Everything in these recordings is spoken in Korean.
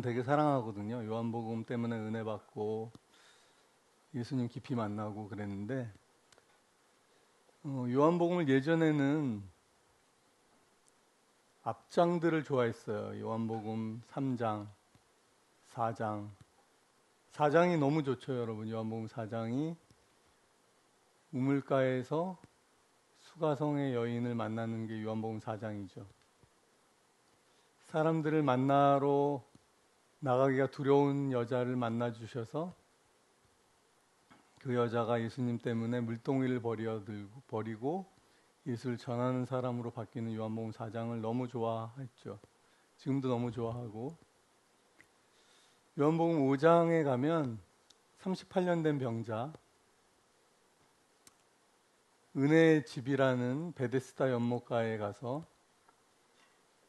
저는 되게 사랑하거든요. 요한복음 때문에 은혜 받고 예수님 깊이 만나고 그랬는데 요한복음을 예전에는 앞장들을 좋아했어요. 요한복음 3장, 4장. 4장이 너무 좋죠, 여러분. 요한복음 4장이 우물가에서 수가성의 여인을 만나는 게 요한복음 4장이죠. 사람들을 만나러 나가기가 두려운 여자를 만나 주셔서 그 여자가 예수님 때문에 물동이를 버리고 예수를 전하는 사람으로 바뀌는 요한복음 4장을 너무 좋아했죠. 지금도 너무 좋아하고, 요한복음 5장에 가면 38년 된 병자, 은혜의 집이라는 베데스다 연못가에 가서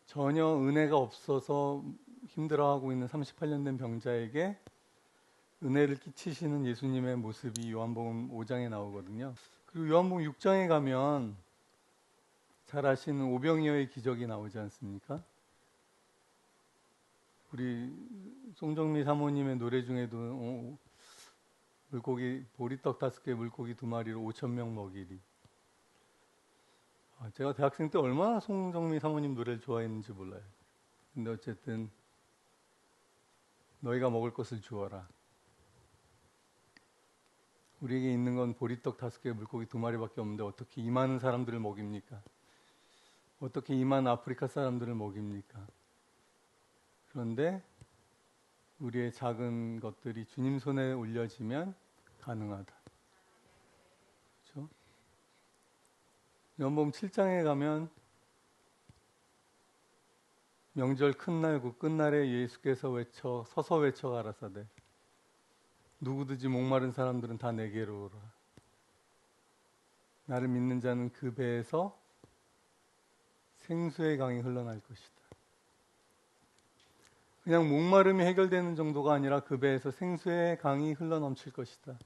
전혀 은혜가 없어서 힘들어하고 있는 38년 된 병자에게 은혜를 끼치시는 예수님의 모습이 요한복음 5장에 나오거든요. 그리고 요한복음 6장에 가면 잘 아시는 오병이어의 기적이 나오지 않습니까? 우리 송정미 사모님의 노래 중에도 물고기 보리떡 5개 물고기 2마리로 5,000명 먹이리. 제가 대학생 때 얼마나 송정미 사모님 노래를 좋아했는지 몰라요. 근데 어쨌든 너희가 먹을 것을 주어라. 우리에게 있는 건 보리떡 5개 물고기 2마리밖에 없는데 어떻게 이 많은 사람들을 먹입니까? 어떻게 이 많은 아프리카 사람들을 먹입니까? 그런데 우리의 작은 것들이 주님 손에 올려지면 가능하다. 그렇죠? 요한복음 7장에 가면 명절 큰 날 그 끝날에 예수께서 서서 외쳐 가라사대 누구든지 목마른 사람들은 다 내게로 오라. 나를 믿는 자는 그 배에서 생수의 강이 흘러날 것이다. 그냥 목마름이 해결되는 정도가 아니라 그 배에서 생수의 강이 흘러넘칠 것이다.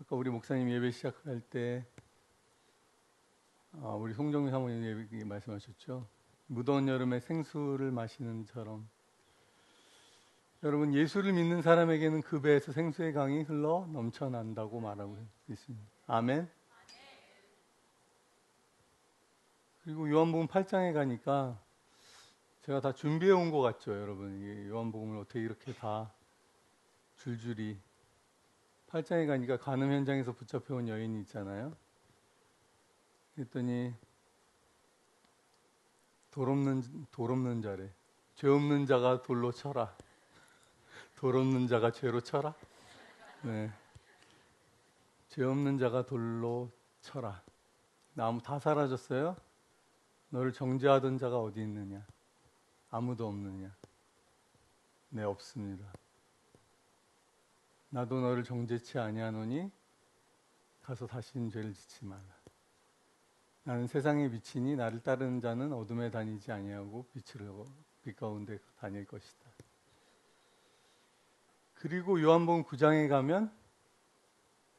아까 우리 목사님 예배 시작할 때 우리 송정미 사모님 예배 말씀하셨죠. 무더운 여름에 생수를 마시는 처럼 여러분 예수를 믿는 사람에게는 그 배에서 생수의 강이 흘러 넘쳐난다고 말하고 있습니다. 아멘. 그리고 요한복음 8장에 가니까 제가 다 준비해 온 것 같죠, 여러분. 이 요한복음을 어떻게 이렇게 다 줄줄이 8장에 가니까 간음 현장에서 붙잡혀온 여인이 있잖아요. 그랬더니 돌 없는 자래. 죄 없는 자가 돌로 쳐라. 돌 없는 자가 죄로 쳐라. 네. 죄 없는 자가 돌로 쳐라. 나무 다 사라졌어요? 너를 정죄하던 자가 어디 있느냐? 아무도 없느냐? 네, 없습니다. 나도 너를 정죄치 아니하노니 가서 다시는 죄를 짓지 말라. 나는 세상에 빛이니 나를 따르는 자는 어둠에 다니지 아니하고 빛 가운데 다닐 것이다. 그리고 요한복음 9장에 가면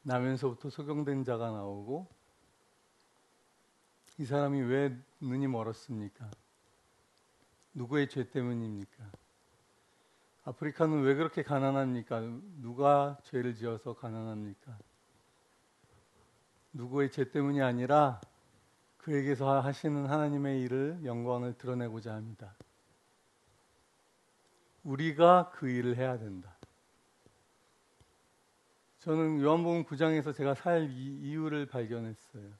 나면서부터 소경된 자가 나오고 이 사람이 왜 눈이 멀었습니까? 누구의 죄 때문입니까? 아프리카는 왜 그렇게 가난합니까? 누가 죄를 지어서 가난합니까? 누구의 죄 때문이 아니라 그에게서 하시는 하나님의 일을 영광을 드러내고자 합니다. 우리가 그 일을 해야 된다. 저는 요한복음 9장에서 제가 살 이유를 발견했어요.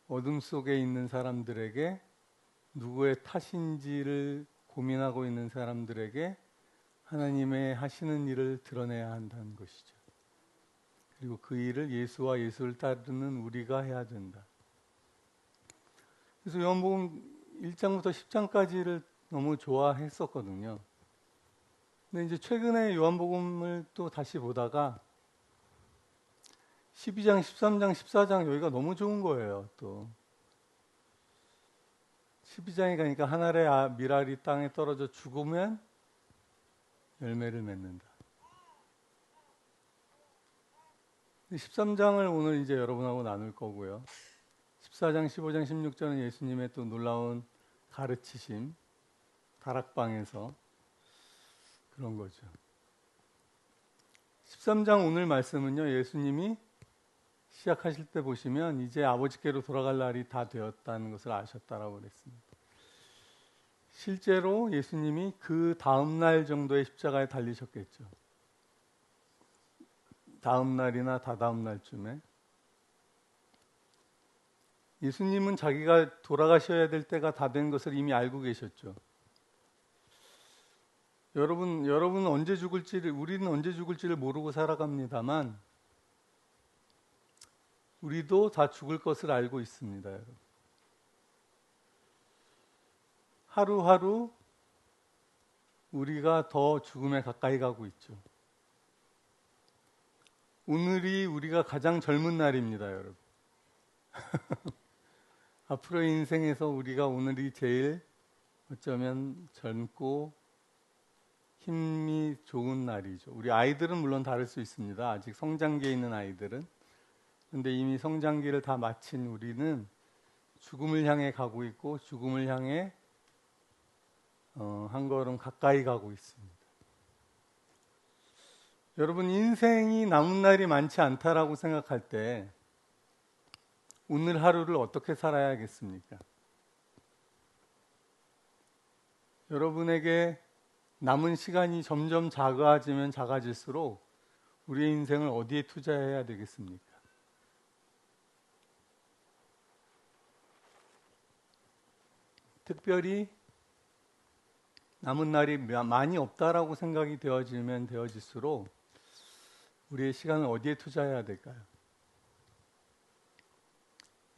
어둠 속에 있는 사람들에게 누구의 탓인지를 고민하고 있는 사람들에게 하나님의 하시는 일을 드러내야 한다는 것이죠. 그리고 그 일을 예수와 예수를 따르는 우리가 해야 된다. 그래서 요한복음 1장부터 10장까지를 너무 좋아했었거든요. 근데 이제 최근에 요한복음을 또 다시 보다가 12장, 13장, 14장 여기가 너무 좋은 거예요. 또 12장에 가니까 한 알의 밀알이 땅에 떨어져 죽으면 열매를 맺는다. 13장을 오늘 이제 여러분하고 나눌 거고요. 14장, 15장, 16장은 예수님의 또 놀라운 가르치심, 다락방에서 그런 거죠. 13장 오늘 말씀은요, 예수님이 시작하실 때 보시면 이제 아버지께로 돌아갈 날이 다 되었다는 것을 아셨다라고 그랬습니다. 실제로 예수님이 그 다음 날 정도의 십자가에 달리셨겠죠. 다음 날이나 다다음 날쯤에. 예수님은 자기가 돌아가셔야 될 때가 다 된 것을 이미 알고 계셨죠. 여러분은 언제 죽을지를, 우리는 언제 죽을지를 모르고 살아갑니다만 우리도 다 죽을 것을 알고 있습니다, 여러분. 하루하루 우리가 더 죽음에 가까이 가고 있죠. 오늘이 우리가 가장 젊은 날입니다, 여러분. 앞으로의 인생에서 우리가 오늘이 제일 어쩌면 젊고 힘이 좋은 날이죠. 우리 아이들은 물론 다를 수 있습니다. 아직 성장기에 있는 아이들은. 근데 이미 성장기를 다 마친 우리는 죽음을 향해 가고 있고 죽음을 향해 한 걸음 가까이 가고 있습니다. 여러분, 인생이 남은 날이 많지 않다라고 생각할 때 오늘 하루를 어떻게 살아야겠습니까? 여러분에게 남은 시간이 점점 작아지면 작아질수록 우리의 인생을 어디에 투자해야 되겠습니까? 특별히 남은 날이 많이 없다라고 생각이 되어지면 되어질수록 우리의 시간을 어디에 투자해야 될까요?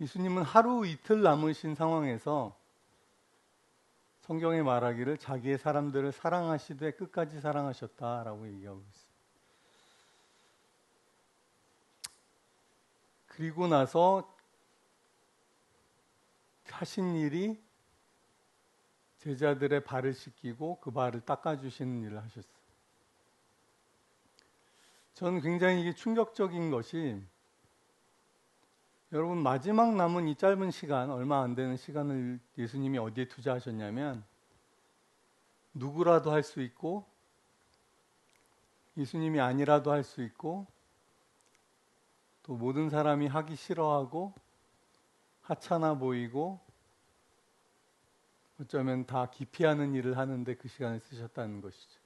예수님은 하루 이틀 남으신 상황에서 성경에 말하기를 자기의 사람들을 사랑하시되 끝까지 사랑하셨다라고 얘기하고 있습니다. 그리고 나서 하신 일이 제자들의 발을 씻기고 그 발을 닦아주시는 일을 하셨어요. 저는 굉장히 이게 충격적인 것이, 여러분, 마지막 남은 이 짧은 시간, 얼마 안 되는 시간을 예수님이 어디에 투자하셨냐면 누구라도 할 수 있고 예수님이 아니라도 할 수 있고 또 모든 사람이 하기 싫어하고 하찮아 보이고 어쩌면 다 기피하는 일을 하는데 그 시간을 쓰셨다는 것이죠.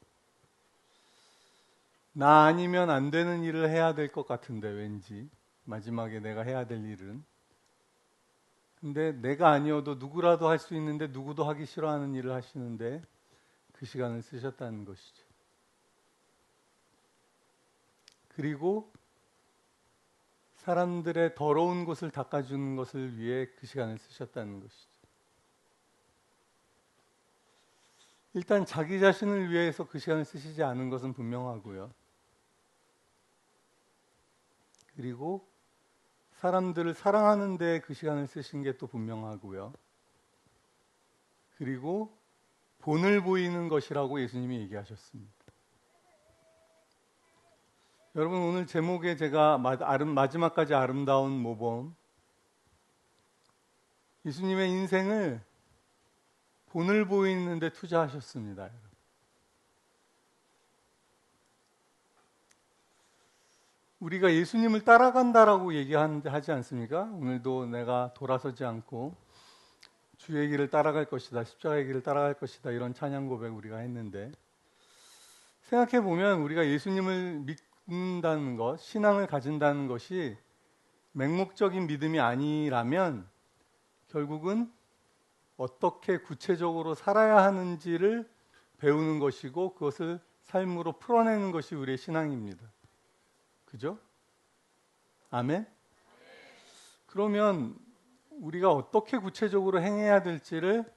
나 아니면 안 되는 일을 해야 될 것 같은데, 왠지 마지막에 내가 해야 될 일은. 근데 내가 아니어도 누구라도 할 수 있는데 누구도 하기 싫어하는 일을 하시는데 그 시간을 쓰셨다는 것이죠. 그리고 사람들의 더러운 곳을 닦아주는 것을 위해 그 시간을 쓰셨다는 것이죠. 일단 자기 자신을 위해서 그 시간을 쓰시지 않은 것은 분명하고요. 그리고 사람들을 사랑하는 데 그 시간을 쓰신 게 또 분명하고요. 그리고 본을 보이는 것이라고 예수님이 얘기하셨습니다. 여러분, 오늘 제목에 제가 마지막까지 아름다운 모범, 예수님의 인생을 본을 보이는 데 투자하셨습니다. 우리가 예수님을 따라간다라고 얘기하지 않습니까? 오늘도 내가 돌아서지 않고 주의 길을 따라갈 것이다, 십자가의 길을 따라갈 것이다, 이런 찬양 고백 우리가 했는데, 생각해 보면 우리가 예수님을 믿는다는 것, 신앙을 가진다는 것이 맹목적인 믿음이 아니라면 결국은 어떻게 구체적으로 살아야 하는지를 배우는 것이고 그것을 삶으로 풀어내는 것이 우리의 신앙입니다. 그죠? 아멘? 그러면 우리가 어떻게 구체적으로 행해야 될지를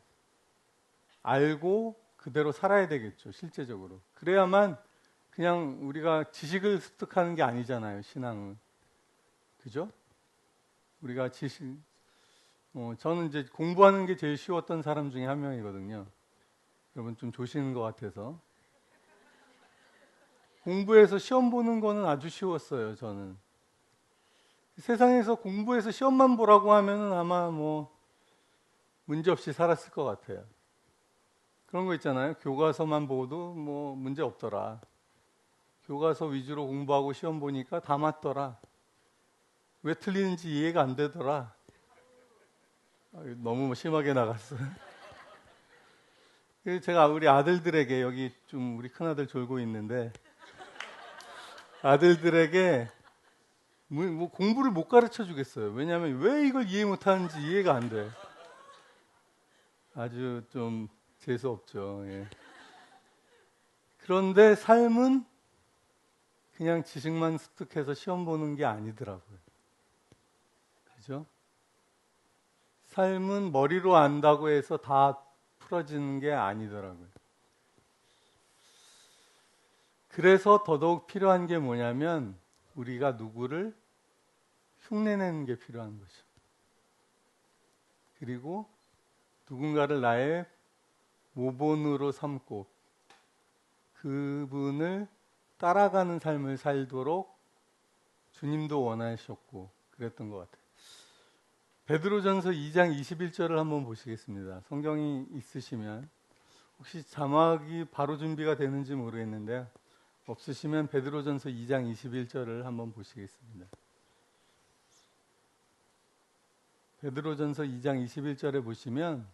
알고 그대로 살아야 되겠죠, 실제적으로. 그래야만 그냥 우리가 지식을 습득하는 게 아니잖아요, 신앙은. 그죠? 우리가 저는 이제 공부하는 게 제일 쉬웠던 사람 중에 한 명이거든요. 여러분 좀 조시는 것 같아서. 공부해서 시험 보는 거는 아주 쉬웠어요, 저는. 세상에서 공부해서 시험만 보라고 하면은 아마 문제 없이 살았을 것 같아요. 그런 거 있잖아요. 교과서만 보도 뭐 문제 없더라. 교과서 위주로 공부하고 시험 보니까 다 맞더라. 왜 틀리는지 이해가 안 되더라. 너무 심하게 나갔어요. 그래서 제가 우리 아들들에게, 여기 좀 우리 큰아들 졸고 있는데, 아들들에게 뭐 공부를 못 가르쳐 주겠어요. 왜냐하면 왜 이걸 이해 못하는지 이해가 안 돼. 아주 좀 재수 없죠. 예. 그런데 삶은 그냥 지식만 습득해서 시험 보는 게 아니더라고요. 그죠? 삶은 머리로 안다고 해서 다 풀어지는 게 아니더라고요. 그래서 더더욱 필요한 게 뭐냐면 우리가 누구를 흉내내는 게 필요한 거죠. 그리고 누군가를 나의 모본으로 삼고 그분을 따라가는 삶을 살도록 주님도 원하셨고 그랬던 것 같아요. 베드로전서 2장 21절을 한번 보시겠습니다. 성경이 있으시면, 혹시 자막이 바로 준비가 되는지 모르겠는데 없으시면 베드로전서 2장 21절을 한번 보시겠습니다. 베드로전서 2장 21절에 보시면,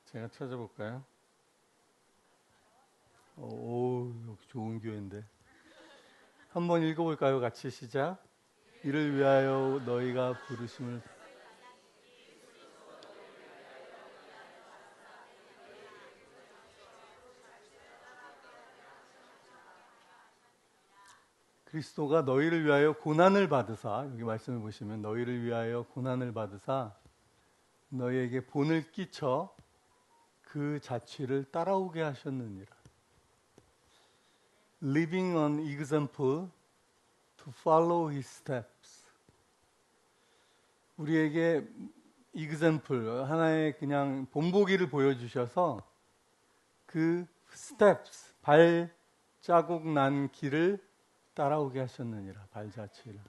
제가 찾아볼까요? 오, 여기 좋은 교회인데. 한번 읽어볼까요? 같이 시작. 이를 위하여 너희가 부르심을. 그리스도가 너희를 위하여 고난을 받으사, 여기 말씀을 보시면 너희를 위하여 고난을 받으사 너희에게 본을 끼쳐 그 자취를 따라오게 하셨느니라. Living an example to follow his steps. 우리에게 example, 하나의 그냥 본보기를 보여주셔서 그 steps, 발자국 난 길을 따라오게 하셨느니라. 발자취를.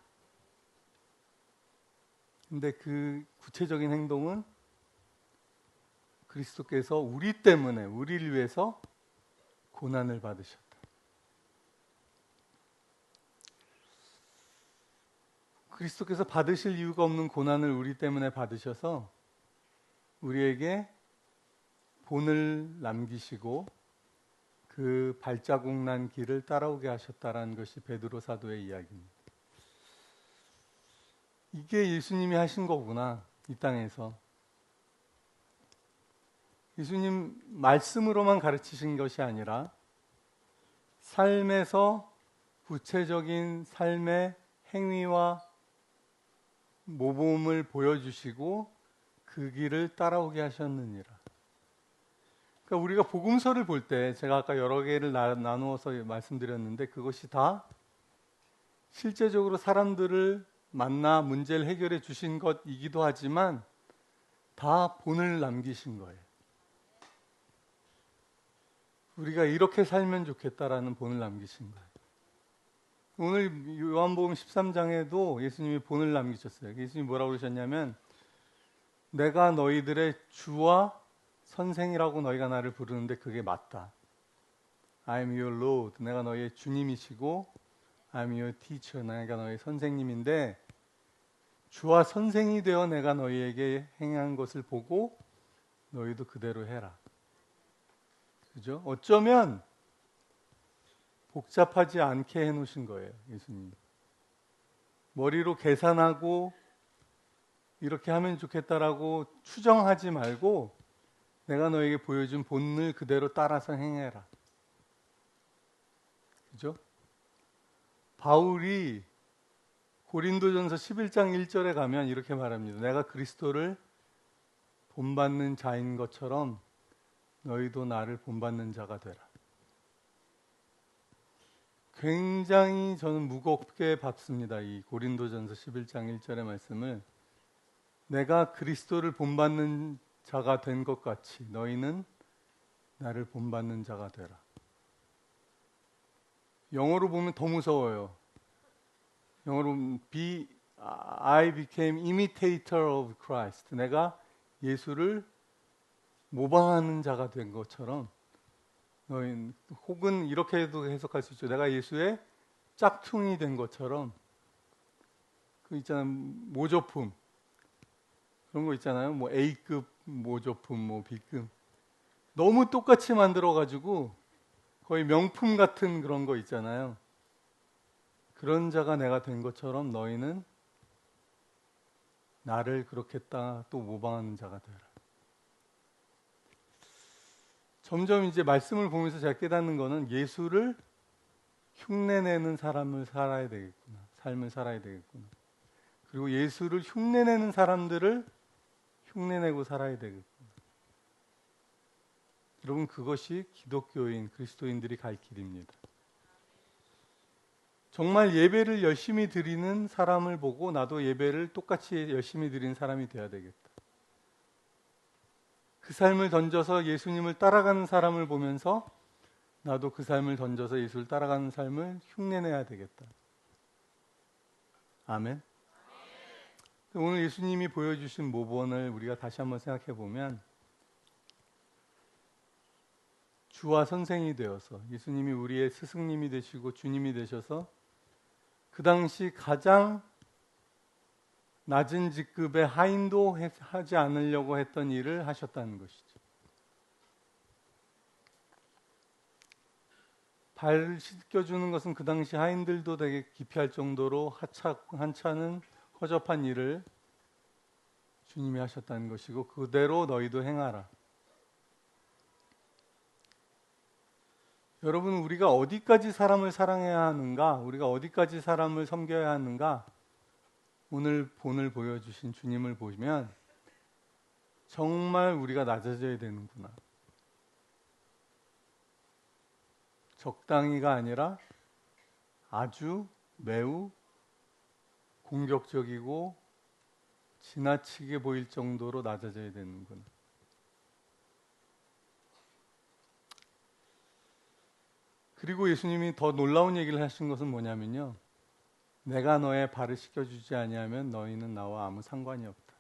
근데 그 구체적인 행동은 그리스도께서 우리 때문에, 우리를 위해서 고난을 받으셨다. 그리스도께서 받으실 이유가 없는 고난을 우리 때문에 받으셔서 우리에게 본을 남기시고 그 발자국 난 길을 따라오게 하셨다라는 것이 베드로 사도의 이야기입니다. 이게 예수님이 하신 거구나, 이 땅에서. 예수님 말씀으로만 가르치신 것이 아니라 삶에서 구체적인 삶의 행위와 모범을 보여주시고 그 길을 따라오게 하셨느니라. 그러니까 우리가 복음서를 볼 때, 제가 아까 여러 개를 나누어서 말씀드렸는데 그것이 다 실제적으로 사람들을 만나 문제를 해결해 주신 것이기도 하지만 다 본을 남기신 거예요. 우리가 이렇게 살면 좋겠다라는 본을 남기신 거예요. 오늘 요한복음 13장에도 예수님이 본을 남기셨어요. 예수님이 뭐라고 그러셨냐면, 내가 너희들의 주와 선생이라고 너희가 나를 부르는데 그게 맞다. I am your Lord. 내가 너희의 주님이시고 I am your teacher. 내가 너희의 선생님인데 주와 선생이 되어 내가 너희에게 행한 것을 보고 너희도 그대로 해라. 그죠? 어쩌면 복잡하지 않게 해놓으신 거예요, 예수님. 머리로 계산하고 이렇게 하면 좋겠다라고 추정하지 말고 내가 너에게 보여준 본을 그대로 따라서 행해라. 그죠? 바울이 고린도전서 11장 1절에 가면 이렇게 말합니다. 내가 그리스도를 본받는 자인 것처럼 너희도 나를 본받는 자가 되라. 굉장히 저는 무겁게 받습니다. 이 고린도전서 11장 1절의 말씀을. 내가 그리스도를 본받는 자가 된 것 같이 너희는 나를 본받는 자가 되라. 영어로 보면 더 무서워요. 영어로 I became imitator of Christ. 내가 예수를 모방하는 자가 된 것처럼 너희 혹은 이렇게도 해석할 수 있죠. 내가 예수의 짝퉁이 된 것처럼 그 있잖아요. 모조품 그런 거 있잖아요. 뭐 A급 모조품, 뭐 B급 너무 똑같이 만들어 가지고 거의 명품 같은 그런 거 있잖아요. 그런 자가 내가 된 것처럼 너희는 나를 그렇게 또 모방하는 자가 되라. 점점 이제 말씀을 보면서 제가 깨닫는 거는 예수를 흉내내는 사람을 살아야 되겠구나. 삶을 살아야 되겠구나. 그리고 예수를 흉내내는 사람들을 흉내내고 살아야 되겠구나. 여러분 그것이 기독교인, 그리스도인들이 갈 길입니다. 정말 예배를 열심히 드리는 사람을 보고 나도 예배를 똑같이 열심히 드리는 사람이 되어야 되겠다. 그 삶을 던져서 예수님을 따라가는 사람을 보면서 나도 그 삶을 던져서 예수를 따라가는 삶을 흉내내야 되겠다. 아멘. 오늘 예수님이 보여주신 모본을 우리가 다시 한번 생각해 보면 주와 선생이 되어서 예수님이 우리의 스승님이 되시고 주님이 되셔서 그 당시 가장 낮은 직급의 하인도 하지 않으려고 했던 일을 하셨다는 것이죠. 발 씻겨주는 것은 그 당시 하인들도 되게 기피할 정도로 한차는 허접한 일을 주님이 하셨다는 것이고 그대로 너희도 행하라. 여러분 우리가 어디까지 사람을 사랑해야 하는가? 우리가 어디까지 사람을 섬겨야 하는가? 오늘 본을 보여주신 주님을 보시면 정말 우리가 낮아져야 되는구나. 적당히가 아니라 아주 매우 공격적이고 지나치게 보일 정도로 낮아져야 되는구나. 그리고 예수님이 더 놀라운 얘기를 하신 것은 뭐냐면요. 내가 너의 발을 씻겨주지 아니하면 너희는 나와 아무 상관이 없다.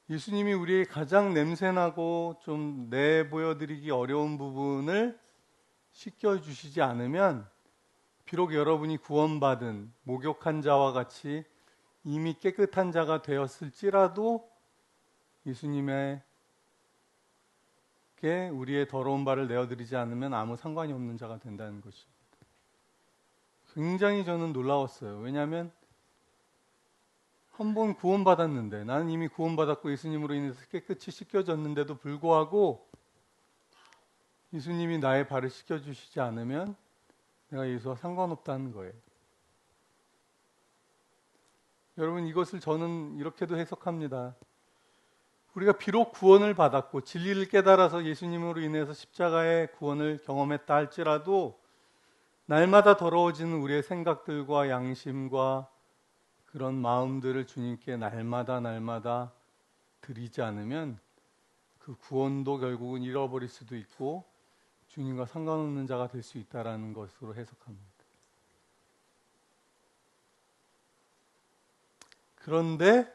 예수님이 우리의 가장 냄새나고 좀 내보여드리기 어려운 부분을 씻겨주시지 않으면 비록 여러분이 구원받은 목욕한 자와 같이 이미 깨끗한 자가 되었을지라도 예수님의 우리의 더러운 발을 내어드리지 않으면 아무 상관이 없는 자가 된다는 것입니다. 굉장히 저는 놀라웠어요. 왜냐하면 한 번 구원받았는데 나는 이미 구원받았고 예수님으로 인해서 깨끗이 씻겨졌는데도 불구하고 예수님이 나의 발을 씻겨주시지 않으면 내가 예수와 상관없다는 거예요. 여러분 이것을 저는 이렇게도 해석합니다. 우리가 비록 구원을 받았고 진리를 깨달아서 예수님으로 인해서 십자가의 구원을 경험했다 할지라도 날마다 더러워지는 우리의 생각들과 양심과 그런 마음들을 주님께 날마다 드리지 않으면 그 구원도 결국은 잃어버릴 수도 있고 주님과 상관없는 자가 될 수 있다는 것으로 해석합니다. 그런데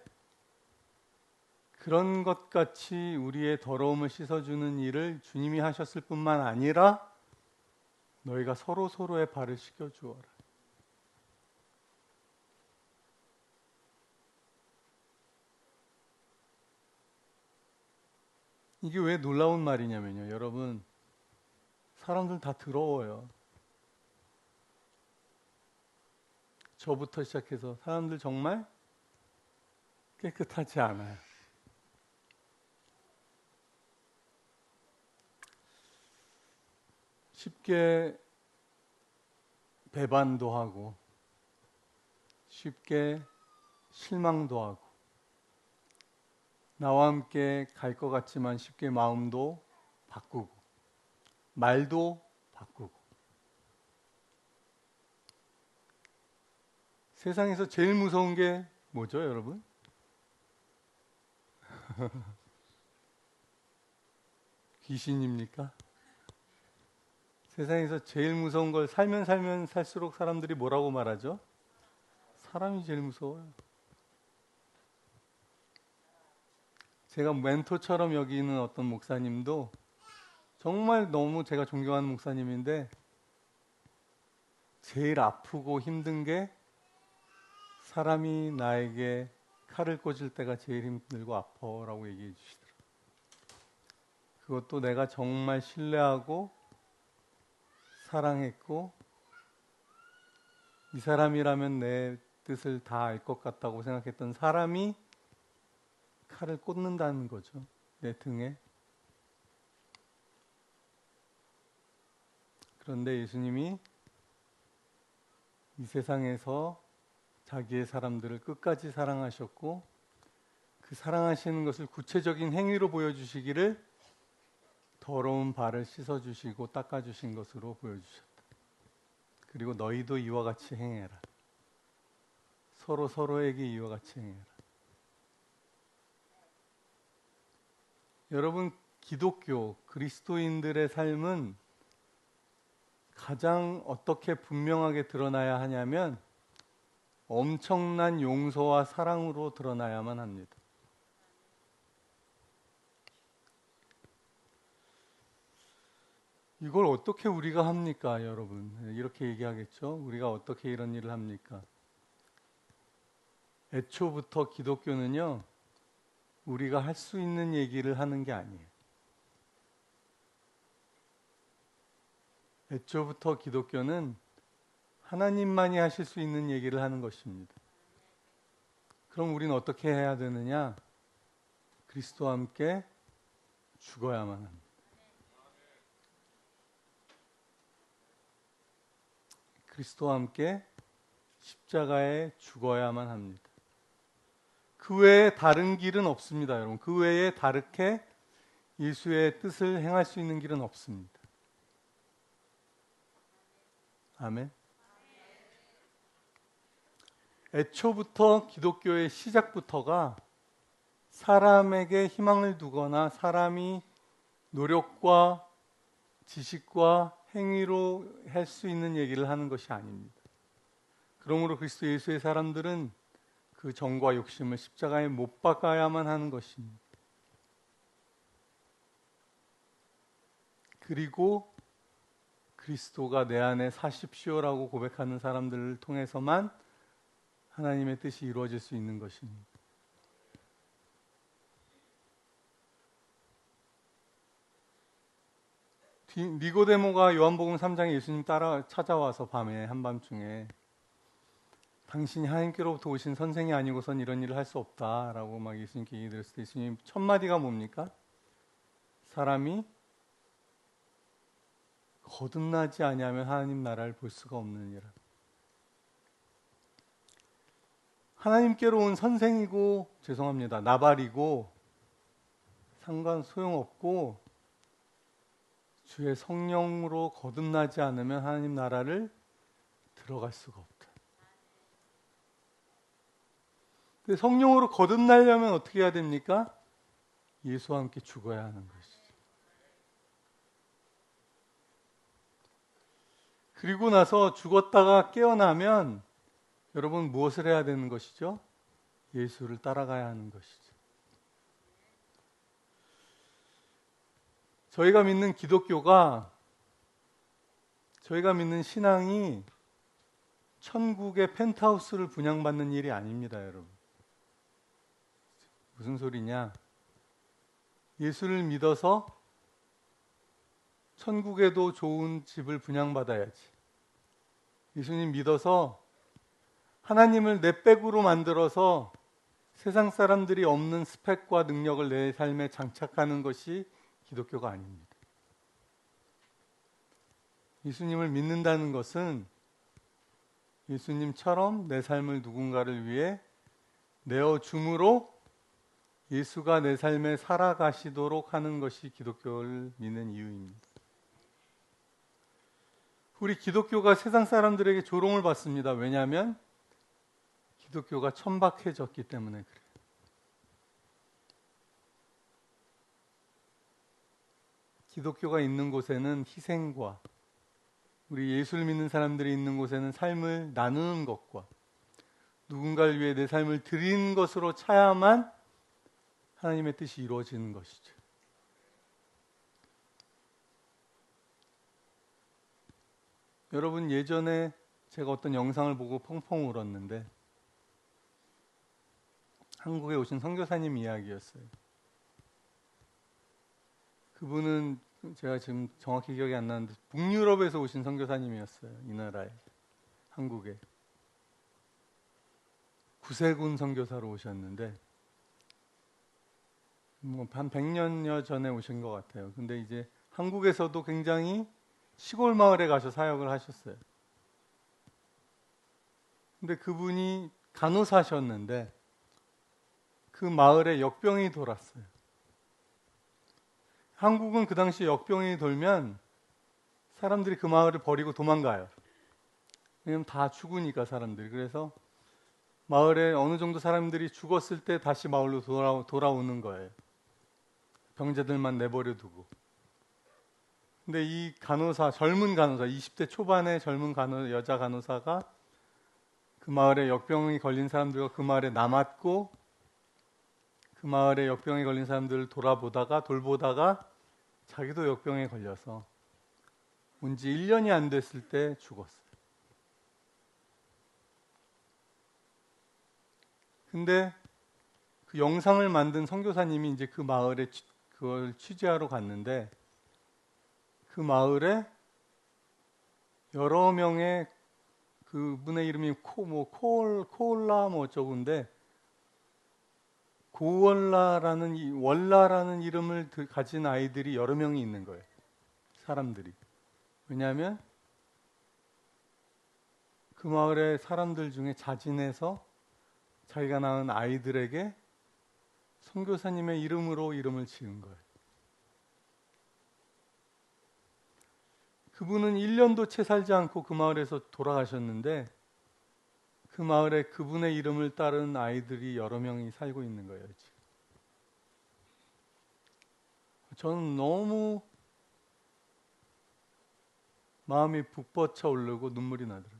그런 것 같이 우리의 더러움을 씻어주는 일을 주님이 하셨을 뿐만 아니라 너희가 서로의 발을 씻겨주어라. 이게 왜 놀라운 말이냐면요. 여러분 사람들 다 더러워요. 저부터 시작해서 사람들 정말 깨끗하지 않아요. 쉽게 배반도 하고 쉽게 실망도 하고 나와 함께 갈 것 같지만 쉽게 마음도 바꾸고 말도 바꾸고 세상에서 제일 무서운 게 뭐죠, 여러분? 귀신입니까? 세상에서 제일 무서운 걸 살면 살수록 사람들이 뭐라고 말하죠? 사람이 제일 무서워요. 제가 멘토처럼 여기는 어떤 목사님도 정말 너무 제가 존경하는 목사님인데 제일 아프고 힘든 게 사람이 나에게 칼을 꽂을 때가 제일 힘들고 아파라고 얘기해 주시더라고요. 그것도 내가 정말 신뢰하고 사랑했고 이 사람이라면 내 뜻을 다 알 것 같다고 생각했던 사람이 칼을 꽂는다는 거죠. 내 등에. 그런데 예수님이 이 세상에서 자기의 사람들을 끝까지 사랑하셨고 그 사랑하시는 것을 구체적인 행위로 보여주시기를 더러운 발을 씻어주시고 닦아주신 것으로 보여주셨다. 그리고 너희도 이와 같이 행해라. 서로 서로에게 이와 같이 행해라. 여러분, 기독교, 그리스도인들의 삶은 가장 어떻게 분명하게 드러나야 하냐면 엄청난 용서와 사랑으로 드러나야만 합니다. 이걸 어떻게 우리가 합니까, 여러분? 이렇게 얘기하겠죠? 우리가 어떻게 이런 일을 합니까? 애초부터 기독교는요, 우리가 할 수 있는 얘기를 하는 게 아니에요. 애초부터 기독교는 하나님만이 하실 수 있는 얘기를 하는 것입니다. 그럼 우리는 어떻게 해야 되느냐? 그리스도와 함께 죽어야만 합니다. 그리스도와 함께 십자가에 죽어야만 합니다. 그 외에 다른 길은 없습니다, 여러분. 그 외에 다르게 예수의 뜻을 행할 수 있는 길은 없습니다. 아멘. 애초부터 기독교의 시작부터가 사람에게 희망을 두거나 사람이 노력과 지식과 행위로 할 수 있는 얘기를 하는 것이 아닙니다. 그러므로 그리스도 예수의 사람들은 그 정과 욕심을 십자가에 못 박아야만 하는 것입니다. 그리고 그리스도가 내 안에 사십시오라고 고백하는 사람들을 통해서만 하나님의 뜻이 이루어질 수 있는 것입니다. 니고데모가 요한복음 3장에 예수님 따라 찾아와서 밤에 한밤중에 당신이 하나님께로부터 오신 선생이 아니고선 이런 일을 할 수 없다라고 막 예수님께 얘기 드렸을 때 예수님 첫 마디가 뭡니까? 사람이 거듭나지 아니하면 하나님 나라를 볼 수가 없느니라. 하나님께로 온 선생이고 죄송합니다. 나발이고 상관 소용없고 주의 성령으로 거듭나지 않으면 하나님 나라를 들어갈 수가 없다. 근데 성령으로 거듭나려면 어떻게 해야 됩니까? 예수와 함께 죽어야 하는 것이죠. 그리고 나서 죽었다가 깨어나면 여러분 무엇을 해야 되는 것이죠? 예수를 따라가야 하는 것이죠. 저희가 믿는 기독교가, 저희가 믿는 신앙이 천국의 펜트하우스를 분양받는 일이 아닙니다, 여러분. 무슨 소리냐? 예수를 믿어서 천국에도 좋은 집을 분양받아야지. 예수님 믿어서 하나님을 내 백으로 만들어서 세상 사람들이 없는 스펙과 능력을 내 삶에 장착하는 것이 기독교가 아닙니다. 예수님을 믿는다는 것은 예수님처럼 내 삶을 누군가를 위해 내어줌으로 예수가 내 삶에 살아가시도록 하는 것이 기독교를 믿는 이유입니다. 우리 기독교가 세상 사람들에게 조롱을 받습니다. 왜냐하면 기독교가 천박해졌기 때문에 그래요. 기독교가 있는 곳에는 희생과 우리 예수를 믿는 사람들이 있는 곳에는 삶을 나누는 것과 누군가를 위해 내 삶을 드린 것으로 차야만 하나님의 뜻이 이루어지는 것이죠. 여러분, 예전에 제가 어떤 영상을 보고 펑펑 울었는데 한국에 오신 선교사님 이야기였어요. 그분은 제가 지금 정확히 기억이 안 나는데 북유럽에서 오신 선교사님이었어요. 이 나라에, 한국에. 구세군 선교사로 오셨는데 한 100년여 전에 오신 것 같아요. 근데 이제 한국에서도 굉장히 시골 마을에 가서 사역을 하셨어요. 근데 그분이 간호사셨는데 그 마을에 역병이 돌았어요. 한국은 그 당시 역병이 돌면 사람들이 그 마을을 버리고 도망가요. 왜냐면 다 죽으니까 사람들이. 그래서 마을에 어느 정도 사람들이 죽었을 때 다시 마을로 돌아오는 거예요. 병자들만 내버려 두고. 근데 이 간호사, 젊은 간호사, 20대 초반의 젊은 여자 간호사가 그 마을에 역병이 걸린 사람들과 그 마을에 남았고 그 마을에 역병이 걸린 사람들을 돌보다가 자기도 역병에 걸려서 온 지 1년이 안 됐을 때 죽었어요. 근데 그 영상을 만든 선교사님이 이제 그 마을에 그걸 취재하러 갔는데 그 마을에 여러 명의 그분의 이름이 코올라 뭐 어쩌고인데 월라라는 이름을 가진 아이들이 여러 명이 있는 거예요. 사람들이. 왜냐하면 그 마을의 사람들 중에 자진해서 자기가 낳은 아이들에게 선교사님의 이름으로 이름을 지은 거예요. 그분은 1년도 채 살지 않고 그 마을에서 돌아가셨는데 그 마을에 그분의 이름을 따른 아이들이 여러 명이 살고 있는 거예요. 지금. 저는 너무 마음이 북받쳐 오르고 눈물이 나더라고요.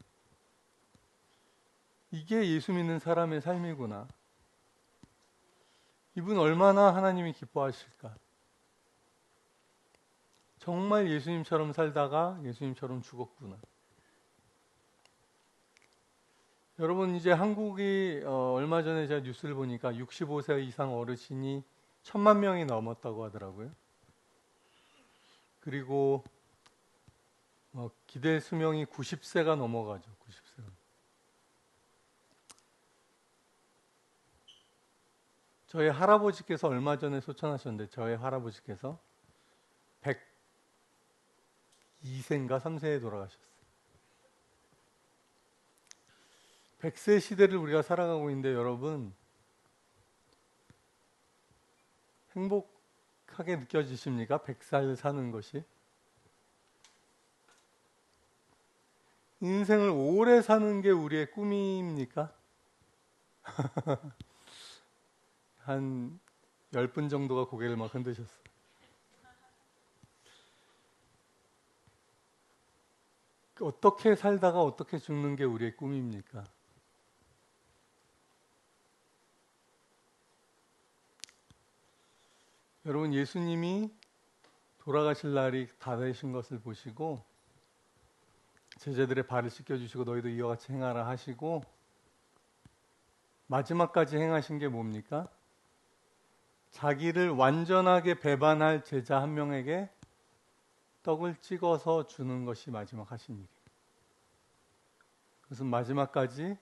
이게 예수 믿는 사람의 삶이구나. 이분 얼마나 하나님이 기뻐하실까. 정말 예수님처럼 살다가 예수님처럼 죽었구나. 여러분, 이제 한국이 얼마 전에 제가 뉴스를 보니까 65세 이상 어르신이 1000만 명이 넘었다고 하더라고요. 그리고 기대 수명이 90세가 넘어가죠. 90세가. 저희 할아버지께서 얼마 전에 소천하셨는데 저희 할아버지께서 102세인가 3세에 돌아가셨어요. 100세 시대를 우리가 살아가고 있는데 여러분 행복하게 느껴지십니까? 100살 사는 것이? 인생을 오래 사는 게 우리의 꿈입니까? 한 10분 정도가 고개를 막 흔드셨어요. 어떻게 살다가 어떻게 죽는 게 우리의 꿈입니까? 여러분, 예수님이 돌아가실 날이 다 되신 것을 보시고 제자들의 발을 씻겨주시고 너희도 이와 같이 행하라 하시고 마지막까지 행하신 게 뭡니까? 자기를 완전하게 배반할 제자 한 명에게 떡을 찍어서 주는 것이 마지막 하신 일이에요. 그것은 마지막까지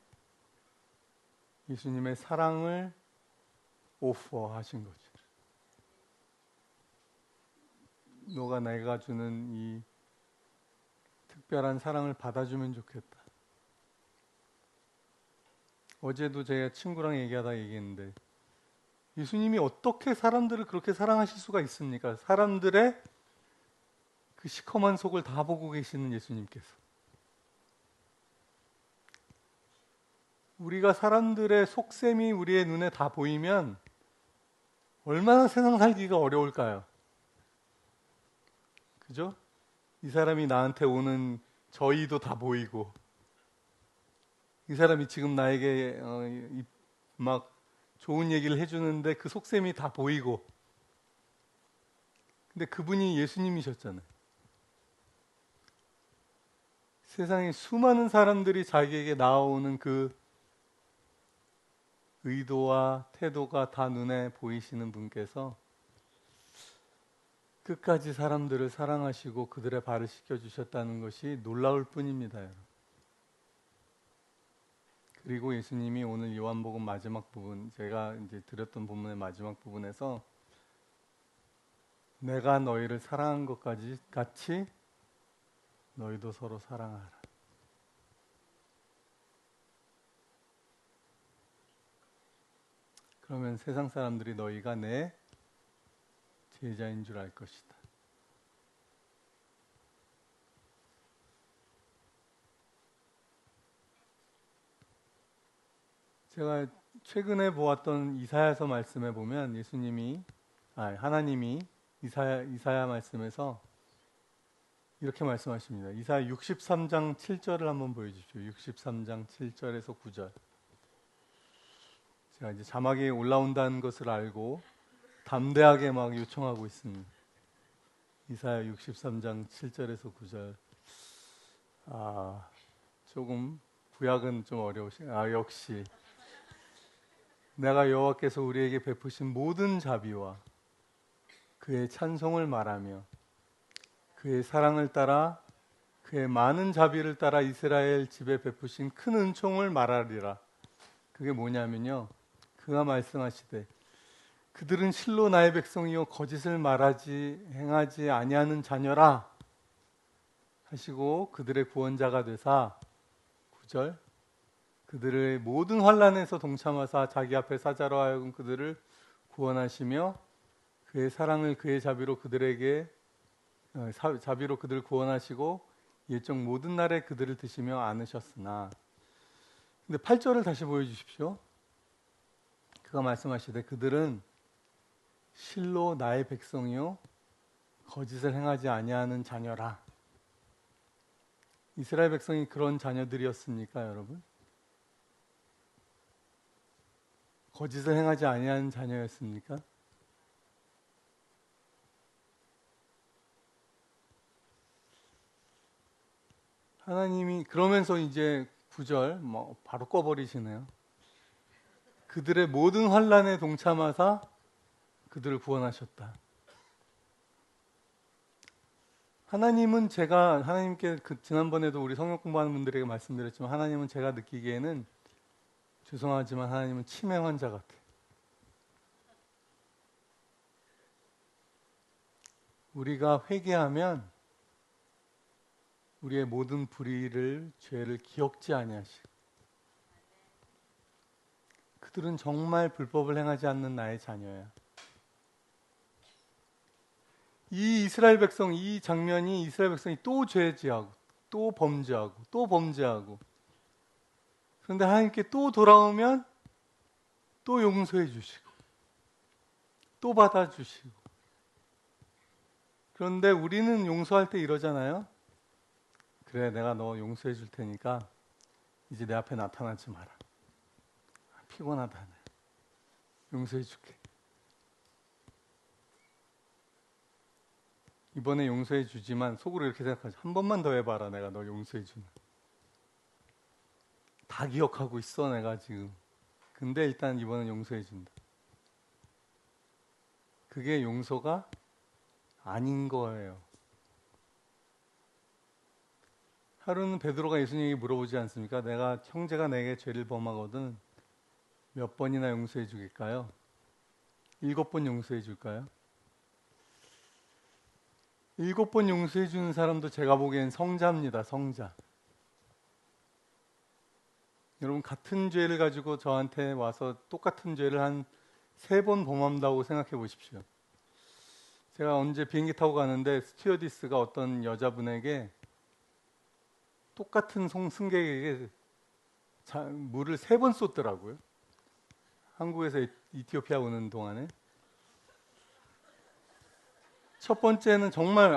예수님의 사랑을 오퍼하신 거죠. 너가 내가 주는 이 특별한 사랑을 받아주면 좋겠다. 어제도 제가 친구랑 얘기했는데 예수님이 어떻게 사람들을 그렇게 사랑하실 수가 있습니까? 사람들의 그 시커먼 속을 다 보고 계시는 예수님께서. 우리가 사람들의 속셈이 우리의 눈에 다 보이면 얼마나 세상 살기가 어려울까요? 그죠? 이 사람이 나한테 오는 저희도 다 보이고 이 사람이 지금 나에게 막 좋은 얘기를 해주는데 그 속셈이 다 보이고, 근데 그분이 예수님이셨잖아요. 세상에 수많은 사람들이 자기에게 나아오는 그 의도와 태도가 다 눈에 보이시는 분께서 끝까지 사람들을 사랑하시고 그들의 발을 씻겨주셨다는 것이 놀라울 뿐입니다, 여러분. 그리고 예수님이 오늘 요한복음 마지막 부분, 제가 이제 드렸던 본문의 마지막 부분에서 내가 너희를 사랑한 것까지 같이 너희도 서로 사랑하라. 그러면 세상 사람들이 너희가 내 제자인 줄 알 것이다. 제가 최근에 보았던 이사야서 말씀에 보면 하나님이 이사야 말씀에서 이렇게 말씀하십니다. 이사야 63장 7절을 한번 보여주십시오. 63장 7절에서 9절. 제가 이제 자막이 올라온다는 것을 알고 담대하게 막 요청하고 있습니다. 이사야 63장 7절에서 9절. 조금 구약은 좀 역시 내가 여호와께서 우리에게 베푸신 모든 자비와 그의 찬송을 말하며 그의 사랑을 따라 그의 많은 자비를 따라 이스라엘 집에 베푸신 큰 은총을 말하리라. 그게 뭐냐면요, 그가 말씀하시되 그들은 실로 나의 백성이요 거짓을 행하지 아니하는 자녀라 하시고 그들의 구원자가 되사 9절 그들의 모든 환난에서 동참하사 자기 앞에 사자로 하여금 그들을 구원하시며 그의 사랑을 그의 자비로 그들을 구원하시고 옛적 모든 날에 그들을 드시며 안으셨으나. 근데 8절을 다시 보여주십시오. 그가 말씀하시되 그들은 실로 나의 백성이요 거짓을 행하지 아니하는 자녀라. 이스라엘 백성이 그런 자녀들이었습니까, 여러분? 거짓을 행하지 아니하는 자녀였습니까? 하나님이 그러면서 이제 9절 바로 꺼버리시네요. 그들의 모든 환난에 동참하사 그들을 구원하셨다. 하나님께 지난번에도 우리 성경 공부하는 분들에게 말씀드렸지만 하나님은 제가 느끼기에는 죄송하지만 하나님은 치매 환자 같아요. 우리가 회개하면 우리의 모든 죄를 기억지 아니하시고 그들은 정말 불법을 행하지 않는 나의 자녀야. 이 장면이 이스라엘 백성이 또 죄지하고 또 범죄하고 그런데 하나님께 또 돌아오면 또 용서해 주시고 또 받아주시고. 그런데 우리는 용서할 때 이러잖아요. 그래, 내가 너 용서해 줄 테니까 이제 내 앞에 나타나지 마라. 피곤하다. 용서해 줄게. 이번에 용서해 주지만 속으로 이렇게 생각하죠. 한 번만 더 해봐라. 내가 너 용서해 주나. 다 기억하고 있어, 내가 지금. 근데 일단 이번엔 용서해 준다. 그게 용서가 아닌 거예요. 하루는 베드로가 예수님에게 물어보지 않습니까? 형제가 내게 죄를 범하거든 몇 번이나 용서해 주길까요? 7번 용서해 줄까요? 7번 용서해 주는 사람도 제가 보기엔 성자입니다. 성자. 여러분, 같은 죄를 가지고 저한테 와서 똑같은 죄를 한 3번 범한다고 생각해 보십시오. 제가 언제 비행기 타고 가는데 스튜어디스가 어떤 여자분에게 똑같은 승객에게 물을 3번 쏟더라고요. 한국에서 이티오피아 오는 동안에. 첫 번째는 정말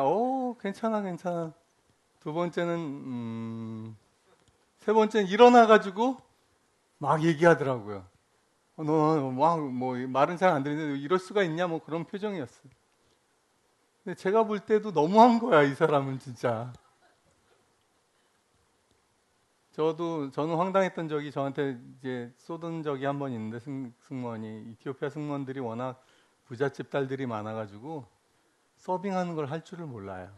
괜찮아. 두 번째는 세 번째는 일어나가지고 막 얘기하더라고요. 너뭐 말은 잘 안 들리는데 이럴 수가 있냐 뭐 그런 표정이었어요. 근데 제가 볼 때도 너무한 거야 이 사람은 진짜. 저는 황당했던 적이 저한테 이제 쏟은 적이 한 번 있는데 승무원이 이티오피아 승무원들이 워낙 부잣집 딸들이 많아가지고 서빙하는 걸 할 줄을 몰라요.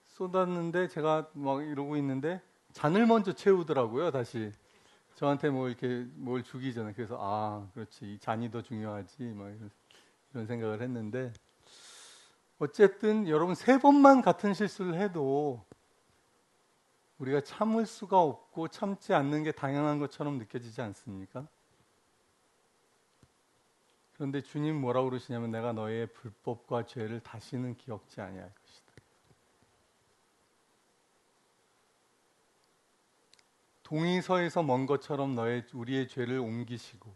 쏟았는데 제가 막 이러고 있는데 잔을 먼저 채우더라고요 다시. 저한테 뭐 이렇게 뭘 주기 전에. 그래서 그렇지 이 잔이 더 중요하지 뭐 이런 생각을 했는데 어쨌든 여러분 세 번만 같은 실수를 해도 우리가 참을 수가 없고 참지 않는 게 당연한 것처럼 느껴지지 않습니까? 그런데 주님 뭐라고 그러시냐면 내가 너의 불법과 죄를 다시는 기억지 아니할 것이다. 동의서에서 먼 것처럼 우리의 죄를 옮기시고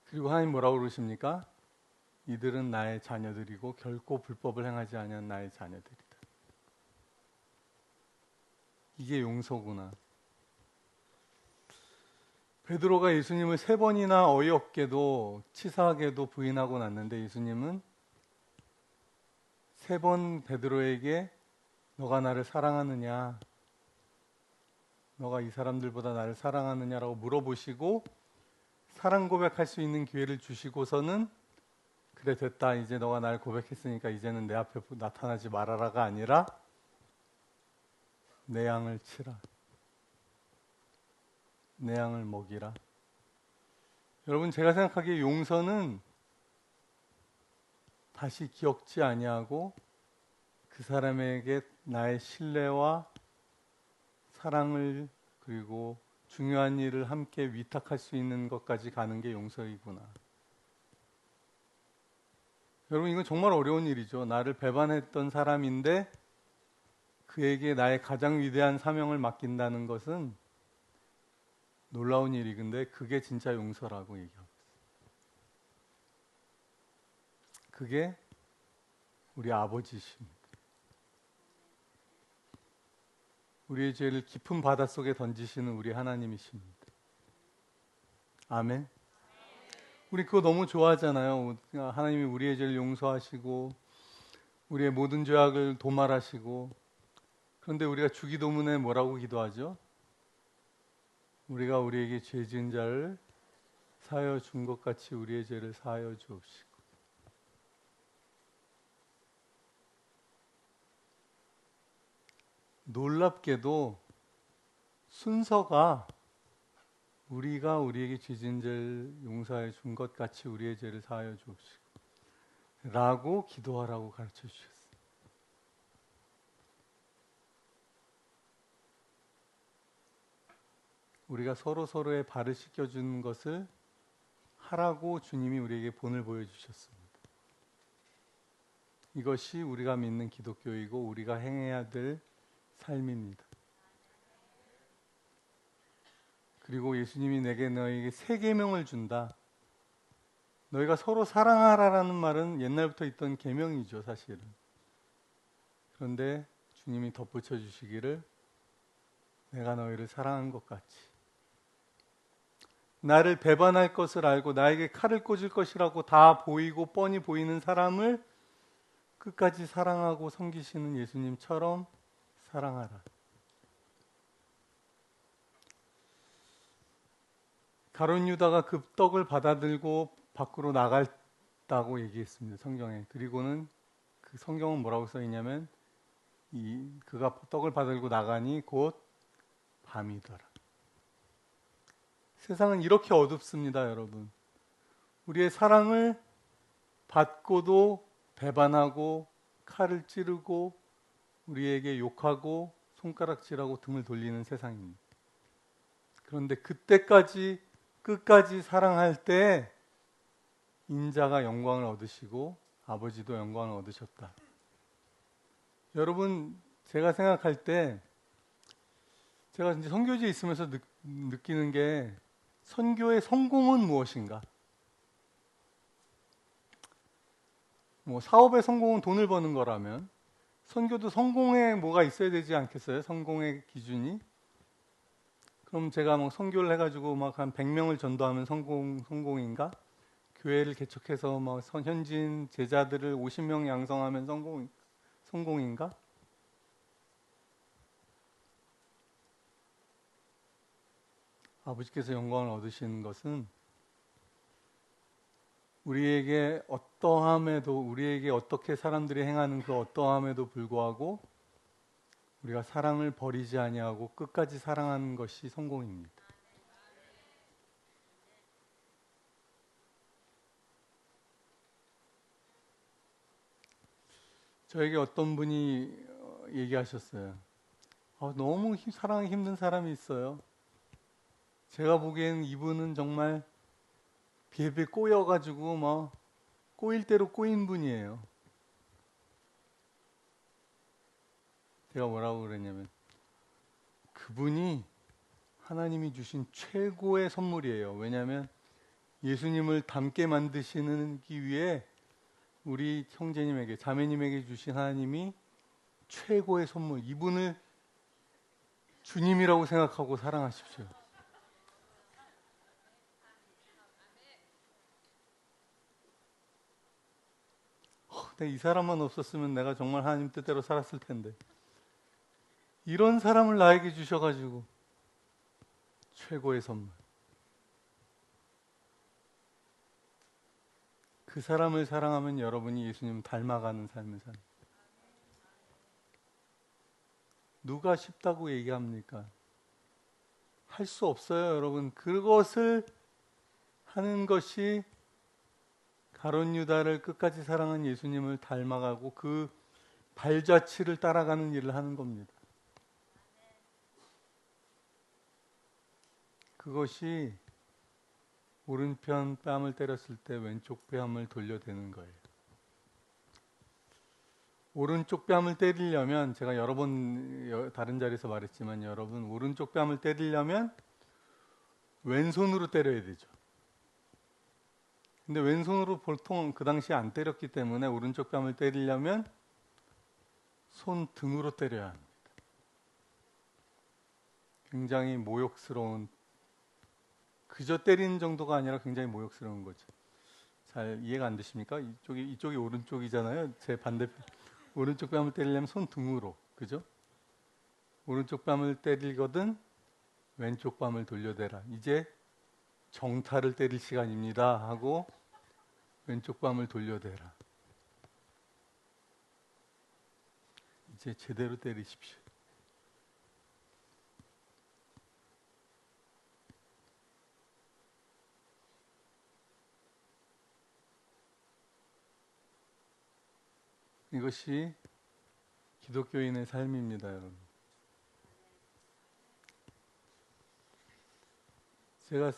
그리고 하나님 뭐라고 그러십니까? 이들은 나의 자녀들이고 결코 불법을 행하지 아니한 나의 자녀들이다. 이게 용서구나. 베드로가 예수님을 세 번이나 어이없게도 치사하게도 부인하고 났는데 예수님은 세 번 베드로에게 너가 나를 사랑하느냐? 너가 이 사람들보다 나를 사랑하느냐라고 물어보시고 사랑 고백할 수 있는 기회를 주시고서는 그래 됐다 이제 너가 날 고백했으니까 이제는 내 앞에 나타나지 말아라가 아니라 내 양을 치라. 내 양을 먹이라. 여러분 제가 생각하기에 용서는 다시 기억지 아니하고 그 사람에게 나의 신뢰와 사랑을 그리고 중요한 일을 함께 위탁할 수 있는 것까지 가는 게 용서이구나. 여러분 이건 정말 어려운 일이죠. 나를 배반했던 사람인데 그에게 나의 가장 위대한 사명을 맡긴다는 것은 놀라운 일이근데 그게 진짜 용서라고 얘기하고 있어요. 그게 우리 아버지십니다. 우리의 죄를 깊은 바닷속에 던지시는 우리 하나님이십니다. 아멘. 우리 그거 너무 좋아하잖아요. 하나님이 우리의 죄를 용서하시고 우리의 모든 죄악을 도말하시고 그런데 우리가 주기도문에 뭐라고 기도하죠? 우리가 우리에게 죄 지은 자를 사하여 준 것 같이 우리의 죄를 사하여 주옵시고 놀랍게도 순서가 우리가 우리에게 죄 지은 죄를 용서하여 준 것 같이 우리의 죄를 사하여 주옵시고 라고 기도하라고 가르쳐 주셨어요. 우리가 서로의 발을 씻겨주는 것을 하라고 주님이 우리에게 본을 보여주셨습니다. 이것이 우리가 믿는 기독교이고 우리가 행해야 될 삶입니다. 그리고 예수님이 내게 너에게 새 계명을 준다. 너희가 서로 사랑하라라는 말은 옛날부터 있던 계명이죠, 사실은. 그런데 주님이 덧붙여 주시기를 내가 너희를 사랑한 것 같이 나를 배반할 것을 알고 나에게 칼을 꽂을 것이라고 다 보이고 뻔히 보이는 사람을 끝까지 사랑하고 섬기시는 예수님처럼 사랑하라. 가룟 유다가 그 떡을 받아들고 밖으로 나갔다고 얘기했습니다. 성경에. 그리고는 그 성경은 뭐라고 써 있냐면 그가 떡을 받아들고 나가니 곧 밤이더라. 세상은 이렇게 어둡습니다, 여러분. 우리의 사랑을 받고도 배반하고 칼을 찌르고 우리에게 욕하고 손가락질하고 등을 돌리는 세상입니다. 그런데 그때까지 끝까지 사랑할 때 인자가 영광을 얻으시고 아버지도 영광을 얻으셨다. 여러분 제가 생각할 때 제가 이제 선교지에 있으면서 느끼는 게 선교의 성공은 무엇인가? 뭐 사업의 성공은 돈을 버는 거라면 선교도 성공에 뭐가 있어야 되지 않겠어요? 성공의 기준이? 그럼 제가 뭐 선교를 해가지고 막 한 100명을 전도하면 성공인가? 교회를 개척해서 뭐 현지인 제자들을 50명 양성하면 성공인가? 아버지께서 영광을 얻으시는 것은 우리에게 어떠함에도, 우리에게 어떻게 사람들이 행하는 그 어떠함에도 불구하고 우리가 사랑을 버리지 아니하고 끝까지 사랑하는 것이 성공입니다. 저에게 어떤 분이 얘기하셨어요. 너무 사랑이 힘든 사람이 있어요. 제가 보기에는 이분은 정말 비에 꼬여가지고 뭐 꼬일 대로 꼬인 분이에요. 제가 뭐라고 그랬냐면 그분이 하나님이 주신 최고의 선물이에요. 왜냐하면 예수님을 닮게 만드시기 위해 우리 형제님에게, 자매님에게 주신 하나님이 최고의 선물, 이분을 주님이라고 생각하고 사랑하십시오. 근데 이 사람만 없었으면 내가 정말 하나님 뜻대로 살았을 텐데. 이런 사람을 나에게 주셔가지고 최고의 선물. 그 사람을 사랑하면 여러분이 예수님 닮아가는 삶을 사는. 누가 쉽다고 얘기합니까? 할 수 없어요, 여러분. 그것을 하는 것이 가룟 유다를 끝까지 사랑한 예수님을 닮아가고 그 발자취를 따라가는 일을 하는 겁니다. 그것이 오른편 뺨을 때렸을 때 왼쪽 뺨을 돌려대는 거예요. 오른쪽 뺨을 때리려면 제가 여러 번 다른 자리에서 말했지만 여러분 오른쪽 뺨을 때리려면 왼손으로 때려야 되죠. 근데 왼손으로 보통 그 당시에 안 때렸기 때문에 오른쪽 뺨을 때리려면 손등으로 때려야 합니다. 굉장히 모욕스러운, 그저 때리는 정도가 아니라 굉장히 모욕스러운 거죠. 잘 이해가 안 되십니까? 이쪽이 오른쪽이잖아요. 제 반대편. 오른쪽 뺨을 때리려면 손등으로, 그죠? 오른쪽 뺨을 때리거든 왼쪽 뺨을 돌려대라. 이제 정타를 때릴 시간입니다 하고 왼쪽 뺨을 돌려대라. 이제 제대로 때리십시오. 이것이 기독교인의 삶입니다, 여러분. 제가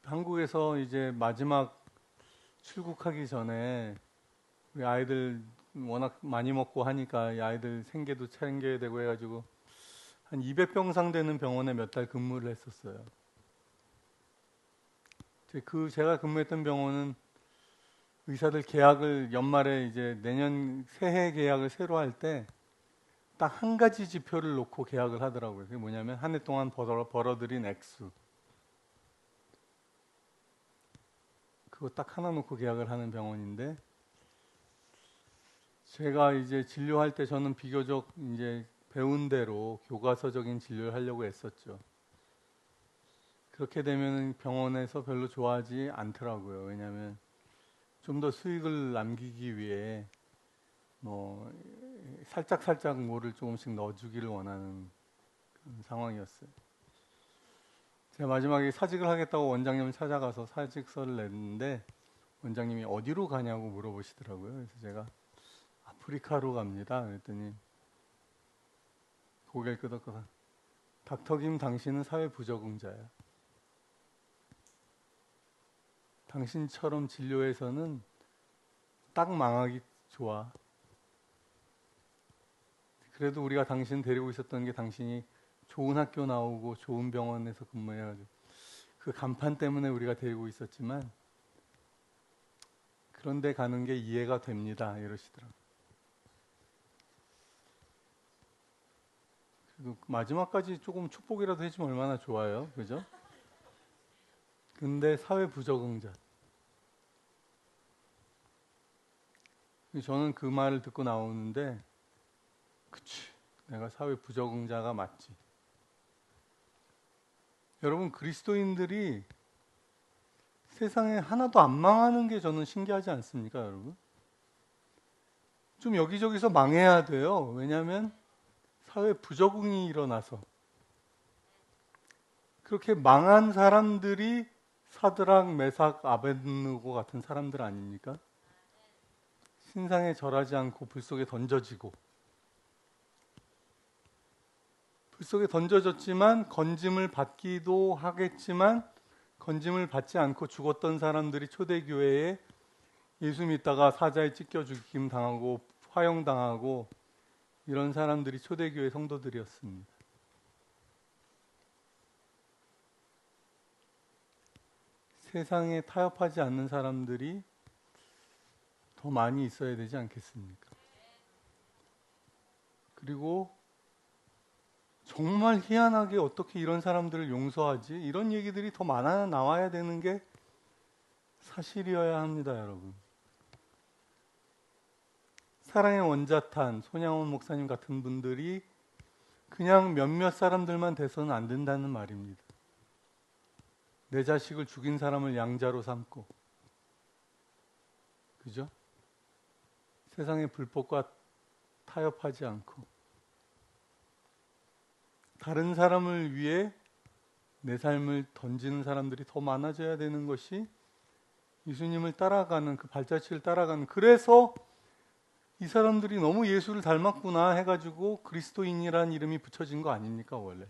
한국에서 이제 마지막 출국하기 전에 우리 아이들 워낙 많이 먹고 하니까 이 아이들 생계도 챙겨야 되고 해가지고 한 200병상 되는 병원에 몇 달 근무를 했었어요. 제가 근무했던 병원은 의사들 계약을 연말에 이제 내년 새해 계약을 새로 할 때 딱 한 가지 지표를 놓고 계약을 하더라고요. 그게 뭐냐면 한 해 동안 벌어들인 액수. 그거 딱 하나 놓고 계약을 하는 병원인데 제가 이제 진료할 때 저는 비교적 이제 배운 대로 교과서적인 진료를 하려고 했었죠. 그렇게 되면 병원에서 별로 좋아하지 않더라고요. 왜냐하면 좀 더 수익을 남기기 위해 뭐 살짝 뭐를 조금씩 넣어주기를 원하는 그런 상황이었어요. 제가 마지막에 사직을 하겠다고 원장님을 찾아가서 사직서를 냈는데 원장님이 어디로 가냐고 물어보시더라고요. 그래서 제가 아프리카로 갑니다. 그랬더니 고개를 끄덕끄덕. 닥터 김, 당신은 사회 부적응자야. 당신처럼 진료에서는 딱 망하기 좋아. 그래도 우리가 당신 데리고 있었던 게 당신이 좋은 학교 나오고 좋은 병원에서 근무해가지고 그 간판 때문에 우리가 데리고 있었지만 그런데 가는 게 이해가 됩니다. 이러시더라고요. 그래도 마지막까지 조금 축복이라도 해주면 얼마나 좋아요. 그죠? 근데 사회 부적응자. 저는 그 말을 듣고 나오는데, 그치, 내가 사회 부적응자가 맞지. 여러분, 그리스도인들이 세상에 하나도 안 망하는 게 저는 신기하지 않습니까, 여러분? 좀 여기저기서 망해야 돼요. 왜냐하면 사회 부적응이 일어나서. 그렇게 망한 사람들이 사드락, 메삭, 아벳느고 같은 사람들 아닙니까? 신상에 절하지 않고 불 속에 던져지고, 불 속에 던져졌지만 건짐을 받기도 하겠지만 건짐을 받지 않고 죽었던 사람들이 초대교회에 예수 믿다가 사자에 찢겨 죽임 당하고 화형당하고 이런 사람들이 초대교회 성도들이었습니다. 세상에 타협하지 않는 사람들이 더 많이 있어야 되지 않겠습니까? 그리고 정말 희한하게 어떻게 이런 사람들을 용서하지? 이런 얘기들이 더 많아 나와야 되는 게 사실이어야 합니다, 여러분. 사랑의 원자탄, 손양원 목사님 같은 분들이 그냥 몇몇 사람들만 돼서는 안 된다는 말입니다. 내 자식을 죽인 사람을 양자로 삼고, 그죠? 세상의 불법과 타협하지 않고, 다른 사람을 위해 내 삶을 던지는 사람들이 더 많아져야 되는 것이 예수님을 따라가는 그 발자취를 따라가는, 그래서 이 사람들이 너무 예수를 닮았구나 해가지고 그리스도인이라는 이름이 붙여진 거 아닙니까, 원래?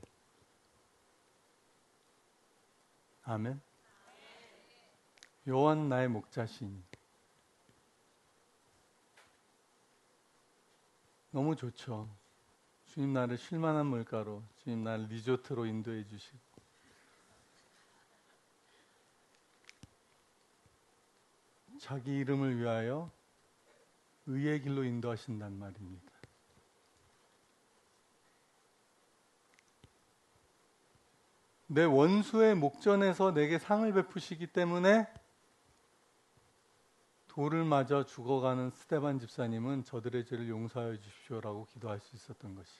아멘. 여호와는 나의 목자시니. 너무 좋죠. 주님 나를 쉴만한 물가로, 주님 나를 리조트로 인도해 주시고, 자기 이름을 위하여 의의 길로 인도하신단 말입니다. 내 원수의 목전에서 내게 상을 베푸시기 때문에 돌을 맞아 죽어가는 스데반 집사님은 저들의 죄를 용서하여 주십시오라고 기도할 수 있었던 것이,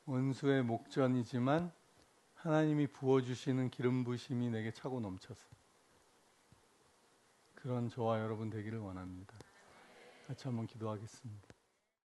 원수의 목전이지만 하나님이 부어주시는 기름 부으심이 내게 차고 넘쳐서 그런 저와 여러분 되기를 원합니다. 같이 한번 기도하겠습니다.